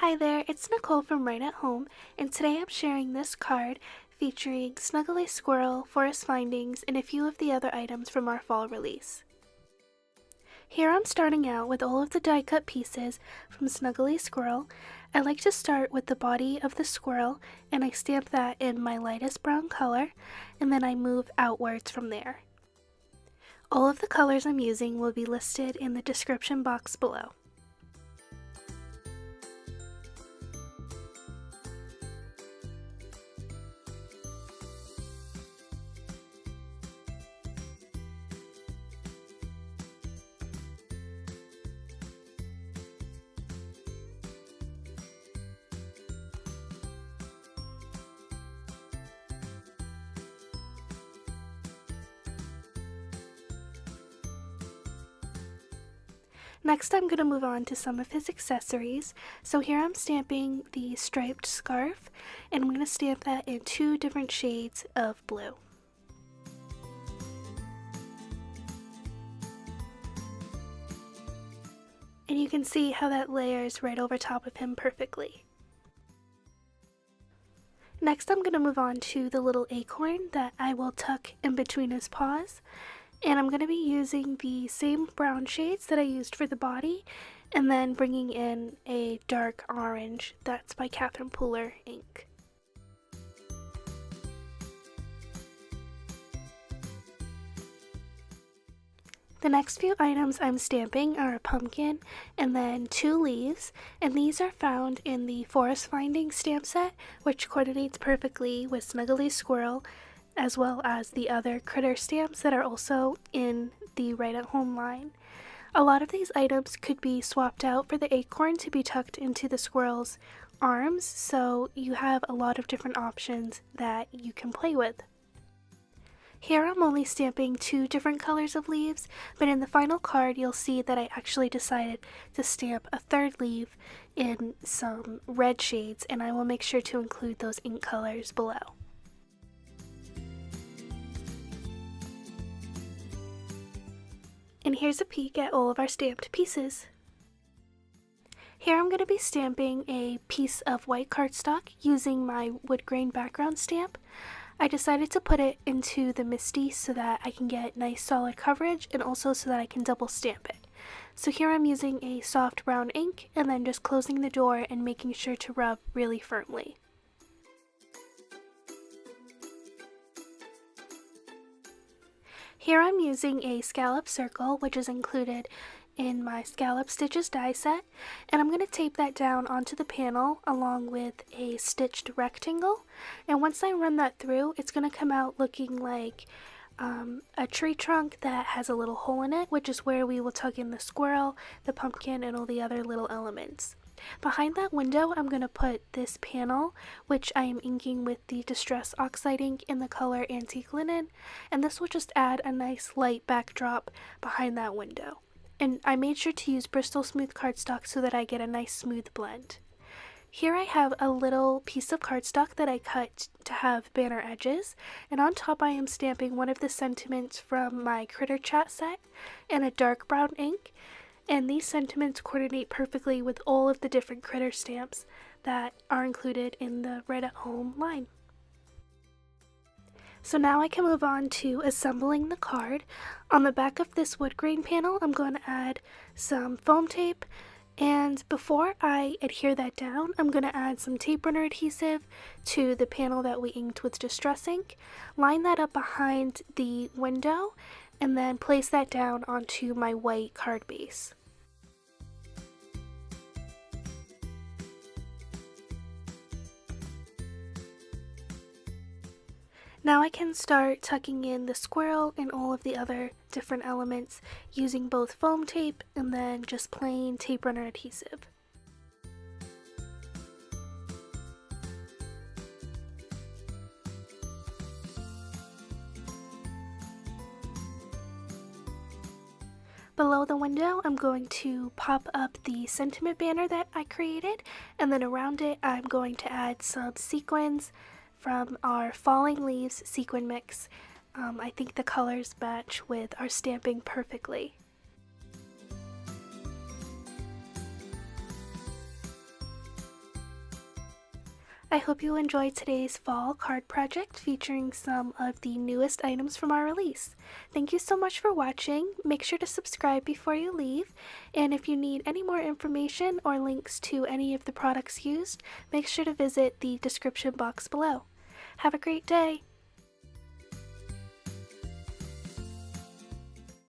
Hi there, it's Nicole from Right at Home, and today I'm sharing this card featuring Snuggly, Squirrel, Forest Findings, and a few of the other items from our fall release. Here I'm starting out with all of the die cut pieces from Snuggly Squirrel. I like to start with the body of the squirrel, and I stamp that in my lightest brown color, and then I move outwards from there. All of the colors I'm using will be listed in the description box below. Next I'm going to move on to some of his accessories. So here I'm stamping the striped scarf, and I'm going to stamp that in 2 different shades of blue. And you can see how that layers right over top of him perfectly. Next I'm going to move on to the little acorn that I will tuck in between his paws. And I'm going to be using the same brown shades that I used for the body, and then bringing in a dark orange that's by Catherine Pooler ink. The next few items I'm stamping are a pumpkin and then 2 leaves, and these are found in the Forest Findings stamp set, which coordinates perfectly with Snuggly Squirrel, as well as the other critter stamps that are also in the Right at Home line. A lot of these items could be swapped out for the acorn to be tucked into the squirrel's arms, so you have a lot of different options that you can play with. Here I'm only stamping 2 different colors of leaves, but in the final card you'll see that I actually decided to stamp a 3rd leaf in some red shades, and I will make sure to include those ink colors below. And here's a peek at all of our stamped pieces. Here I'm going to be stamping a piece of white cardstock using my wood grain background stamp. I decided to put it into the MISTI so that I can get nice solid coverage, and also so that I can double stamp it. So here I'm using a soft brown ink and then just closing the door and making sure to rub really firmly. Here I'm using a scallop circle, which is included in my Scallop Stitches die set, and I'm going to tape that down onto the panel along with a stitched rectangle, and once I run that through, it's going to come out looking like a tree trunk that has a little hole in it, which is where we will tuck in the squirrel, the pumpkin, and all the other little elements. Behind that window, I'm going to put this panel, which I am inking with the Distress Oxide ink in the color Antique Linen, and this will just add a nice light backdrop behind that window. And I made sure to use Bristol Smooth cardstock so that I get a nice smooth blend. Here I have a little piece of cardstock that I cut to have banner edges, and on top I am stamping one of the sentiments from my Critter Chat set in a dark brown ink. And these sentiments coordinate perfectly with all of the different critter stamps that are included in the Right at Home line. So now I can move on to assembling the card. On the back of this wood grain panel, I'm going to add some foam tape, and before I adhere that down, I'm going to add some tape runner adhesive to the panel that we inked with Distress ink, line that up behind the window, and then place that down onto my white card base. Now I can start tucking in the squirrel and all of the other different elements using both foam tape and then just plain tape runner adhesive. Below the window, I'm going to pop up the sentiment banner that I created, and then around it I'm going to add some sequins from our Falling Leaves sequin mix. I think the colors match with our stamping perfectly. I hope you enjoyed today's fall card project featuring some of the newest items from our release. Thank you so much for watching. Make sure to subscribe before you leave, and if you need any more information or links to any of the products used, make sure to visit the description box below. Have a great day!